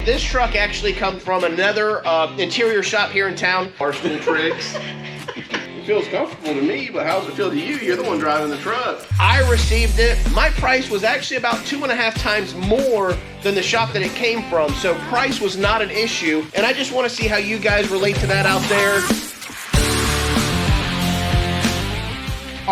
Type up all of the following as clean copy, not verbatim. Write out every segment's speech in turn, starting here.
this truck actually comes from another interior shop here in town. Artisan tricks. It feels comfortable to me, but how does it feel to you? You're the one driving the truck. I received it. My price was actually about 2.5 times more than the shop that it came from, so price was not an issue. And I just want to see how you guys relate to that out there.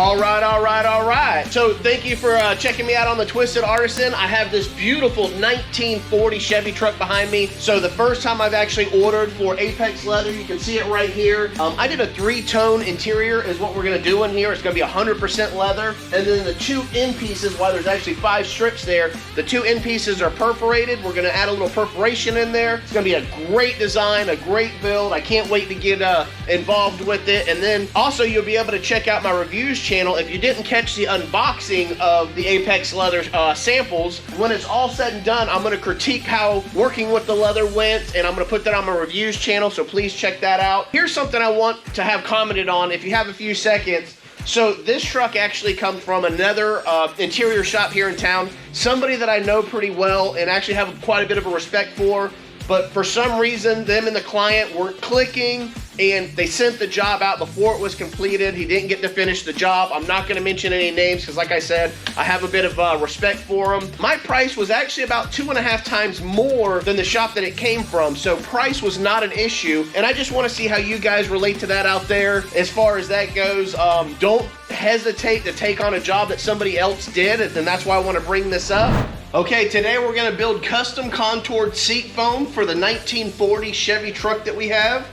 All right. So thank you for checking me out on the Twisted Artisan. I have this beautiful 1940 Chevy truck behind me. So the first time I've actually ordered for Apex Leather, you can see it right here. I did a 3-tone interior is what we're gonna do in here. It's gonna be 100% leather. And then the 2 end pieces, while there's actually 5 strips there, the 2 end pieces are perforated. We're gonna add a little perforation in there. It's gonna be a great design, a great build. I can't wait to get involved with it. And then also you'll be able to check out my reviews channel. If you didn't catch the unboxing of the Apex Leather samples, when it's all said and done, I'm going to critique how working with the leather went, and I'm going to put that on my reviews channel, so please check that out. Here's something I want to have commented on if you have a few seconds. So this truck actually comes from another interior shop here in town, somebody that I know pretty well and actually have quite a bit of a respect for, but for some reason them and the client weren't clicking, and they sent the job out before it was completed. He didn't get to finish the job. I'm not gonna mention any names because like I said, I have a bit of respect for him. My price was actually about 2.5 times more than the shop that it came from, so price was not an issue. And I just wanna see how you guys relate to that out there as far as that goes. Don't hesitate to take on a job that somebody else did, and that's why I wanna bring this up. Okay, today we're gonna build custom contoured seat foam for the 1940 Chevy truck that we have.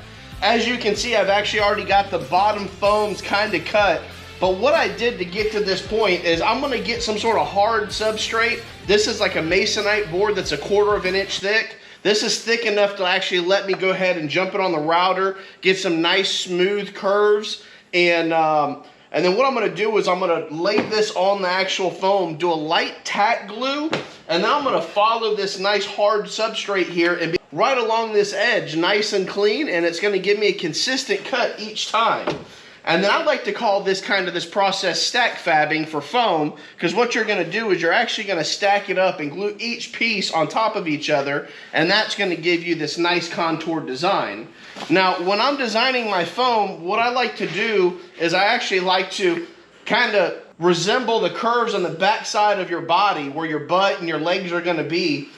As you can see, I've actually already got the bottom foams kind of cut, but what I did to get to this point is I'm gonna get some sort of hard substrate. This is like a masonite board that's 1/4 of an inch thick. This is thick enough to actually let me go ahead and jump it on the router, get some nice smooth curves, and then what I'm gonna do is I'm gonna lay this on the actual foam, do a light tack glue, and then I'm gonna follow this nice hard substrate here and be right along this edge, nice and clean, and it's gonna give me a consistent cut each time. And then I like to call this this process stack fabbing for foam, because what you're gonna do is you're actually gonna stack it up and glue each piece on top of each other, and that's gonna give you this nice contoured design. Now, when I'm designing my foam, what I like to do is I actually like to resemble the curves on the back side of your body where your butt and your legs are gonna be.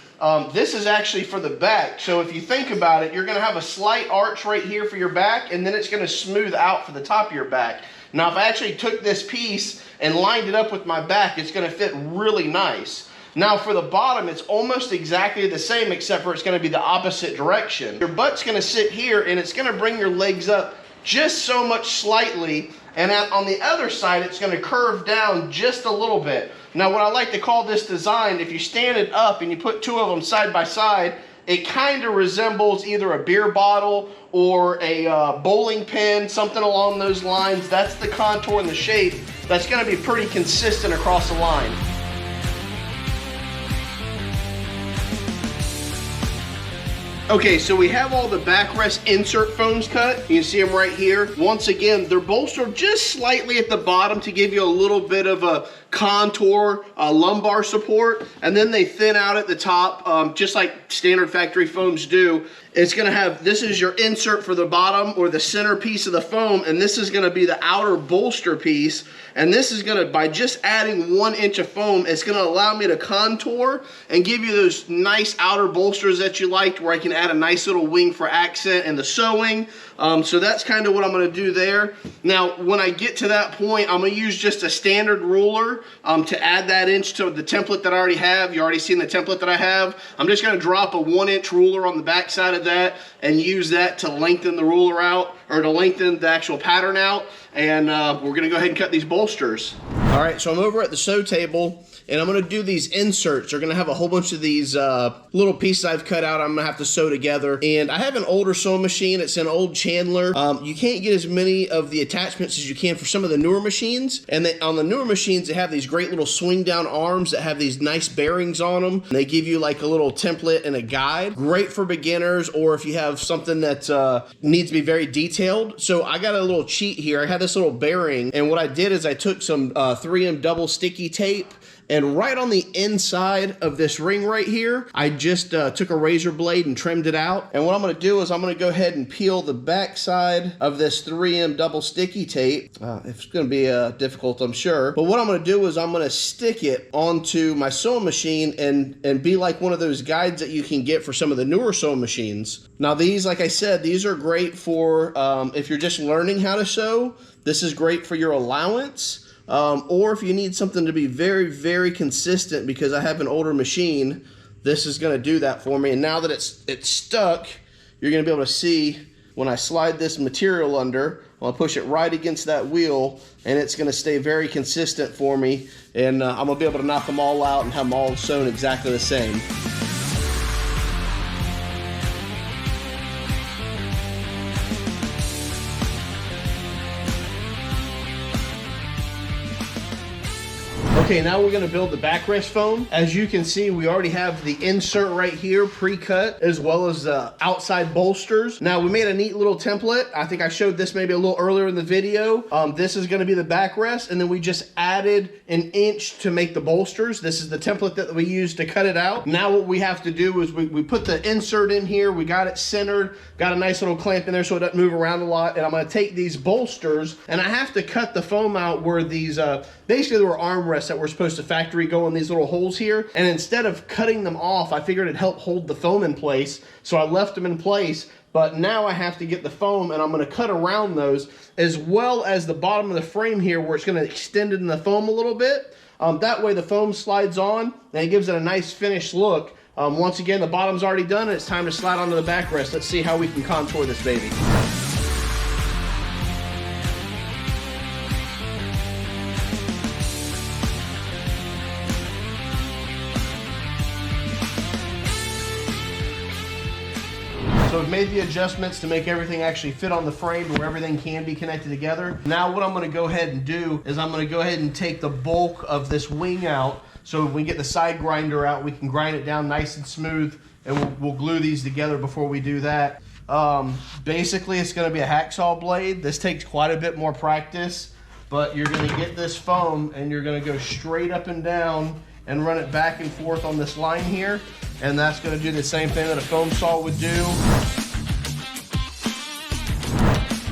This is actually for the back. So if you think about it, you're gonna have a slight arch right here for your back, and then it's gonna smooth out for the top of your back. Now, if I actually took this piece and lined it up with my back, it's gonna fit really nice. Now for the bottom, it's almost exactly the same, except for it's gonna be the opposite direction. Your butt's gonna sit here, and it's gonna bring your legs up just so much slightly, and on the other side, it's gonna curve down just a little bit. Now, what I like to call this design, if you stand it up and you put 2 of them side by side, it kind of resembles either a beer bottle or a bowling pin, something along those lines. That's the contour and the shape that's gonna be pretty consistent across the line. Okay, so we have all the backrest insert foams cut. You can see them right here. Once again, they're bolstered just slightly at the bottom to give you a little bit of a contour, lumbar support, and then they thin out at the top, just like standard factory foams do. It's gonna have, this is your insert for the bottom or the center piece of the foam, and this is gonna be the outer bolster piece. And this is gonna, by just adding 1 inch of foam, it's gonna allow me to contour and give you those nice outer bolsters that you liked, where I can add a nice little wing for accent and the sewing. So that's kind of what I'm gonna do there. Now, when I get to that point, I'm gonna use just a standard ruler to add that inch to the template that I already have. You already seen the template that I have. I'm just gonna drop a 1 inch ruler on the back side of that and use that to lengthen the ruler out, or to lengthen the actual pattern out. And we're gonna go ahead and cut these bolsters. All right, so I'm over at the sew table, and I'm gonna do these inserts. They're gonna have a whole bunch of these little pieces I've cut out I'm gonna have to sew together. And I have an older sewing machine. It's an old Chandler. You can't get as many of the attachments as you can for some of the newer machines. And on the newer machines, they have these great little swing down arms that have these nice bearings on them. They give you like a little template and a guide. Great for beginners, or if you have something that needs to be very detailed. So I got a little cheat here. I had this little bearing, and what I did is I took some 3M double sticky tape, And right on the inside of this ring right here, I just took a razor blade and trimmed it out. And what I'm gonna do is I'm gonna go ahead and peel the back side of this 3M double sticky tape. It's gonna be difficult, I'm sure. But what I'm gonna do is I'm gonna stick it onto my sewing machine and be like one of those guides that you can get for some of the newer sewing machines. Now these, like I said, these are great for if you're just learning how to sew. This is great for your allowance. Or if you need something to be very, very consistent, because I have an older machine, this is gonna do that for me. And now that it's stuck, you're gonna be able to see when I slide this material under, I'll push it right against that wheel, and it's gonna stay very consistent for me. And I'm gonna be able to knock them all out and have them all sewn exactly the same. Okay, now we're gonna build the backrest foam. As you can see, we already have the insert right here pre-cut, as well as the outside bolsters. Now we made a neat little template. I think I showed this maybe a little earlier in the video. This is gonna be the backrest, and then we just added an inch to make the bolsters. This is the template that we used to cut it out. Now what we have to do is we put the insert in here, we got it centered, got a nice little clamp in there so it doesn't move around a lot, and I'm gonna take these bolsters, and I have to cut the foam out where these, basically there were armrests that were supposed to factory go in these little holes here, and instead of cutting them off, I figured it'd help hold the foam in place, so I left them in place. But now I have to get the foam, and I'm going to cut around those, as well as the bottom of the frame here where it's going to extend it in the foam a little bit. That way the foam slides on and it gives it a nice finished look. Once again, the bottom's already done, and it's time to slide onto the backrest. Let's see how we can contour this baby. So we've made the adjustments to make everything actually fit on the frame where everything can be connected together. Now what I'm gonna go ahead and do is I'm gonna go ahead and take the bulk of this wing out, so when we get the side grinder out, we can grind it down nice and smooth, and we'll glue these together before we do that. Basically it's gonna be a hacksaw blade. This takes quite a bit more practice, but you're gonna get this foam and you're gonna go straight up and down and run it back and forth on this line here. And that's gonna do the same thing that a foam saw would do.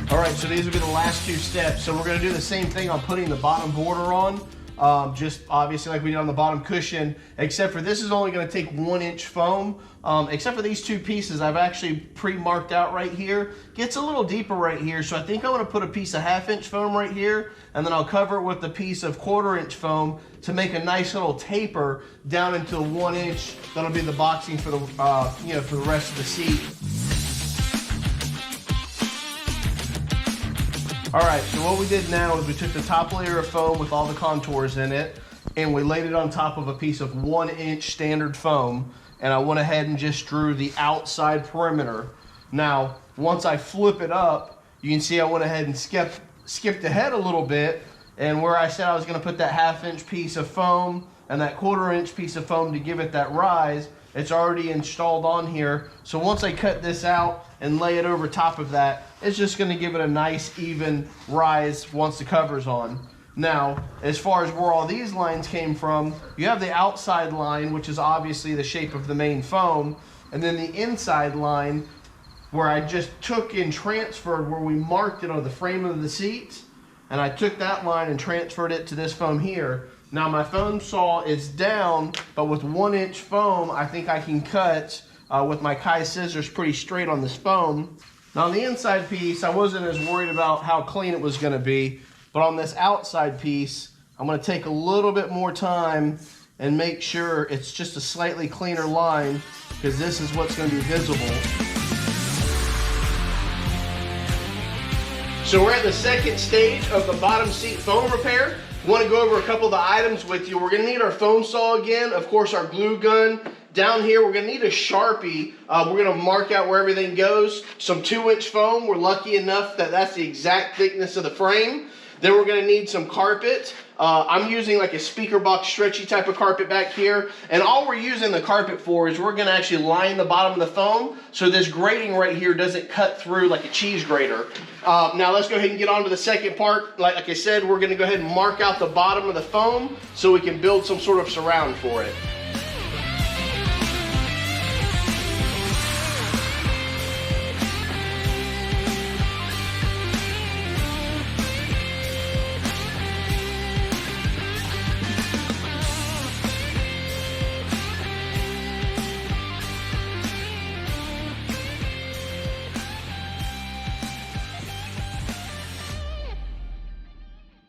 All right, so these will be the last two steps. So we're gonna do the same thing on putting the bottom border on, just obviously like we did on the bottom cushion, except for this is only gonna take 1 inch foam. Except for these two pieces, I've actually pre-marked out right here. Gets a little deeper right here, so I think I'm gonna put a piece of 1/2 inch foam right here, and then I'll cover it with a piece of 1/4 inch foam to make a nice little taper down into 1 inch. That'll be the boxing for the, for the rest of the seat. All right, so what we did now is we took the top layer of foam with all the contours in it, and we laid it on top of a piece of 1 inch standard foam, and I went ahead and just drew the outside perimeter. Now, once I flip it up, you can see I went ahead and skipped ahead a little bit, and where I said I was gonna put that 1/2 inch piece of foam and that 1/4 inch piece of foam to give it that rise, it's already installed on here. So once I cut this out and lay it over top of that, it's just gonna give it a nice even rise once the cover's on. Now, as far as where all these lines came from, you have the outside line, which is obviously the shape of the main foam, and then the inside line where I just took and transferred where we marked it on the frame of the seat, and I took that line and transferred it to this foam here. Now my foam saw is down, but with 1 inch foam, I think I can cut with my Kai scissors pretty straight on this foam. Now on the inside piece, I wasn't as worried about how clean it was gonna be, but on this outside piece, I'm gonna take a little bit more time and make sure it's just a slightly cleaner line, because this is what's gonna be visible. So we're at the second stage of the bottom seat foam repair. I want to go over a couple of the items with you. We're going to need our foam saw again, of course our glue gun. Down here we're going to need a Sharpie. We're going to mark out where everything goes. Some 2 inch foam. We're lucky enough that that's the exact thickness of the frame. Then we're going to need some carpet. I'm using like a speaker box stretchy type of carpet back here, and all we're using the carpet for is we're gonna actually line the bottom of the foam so this grating right here doesn't cut through like a cheese grater. Now let's go ahead and get on to the second part. Like I said, we're gonna go ahead and mark out the bottom of the foam so we can build some sort of surround for it.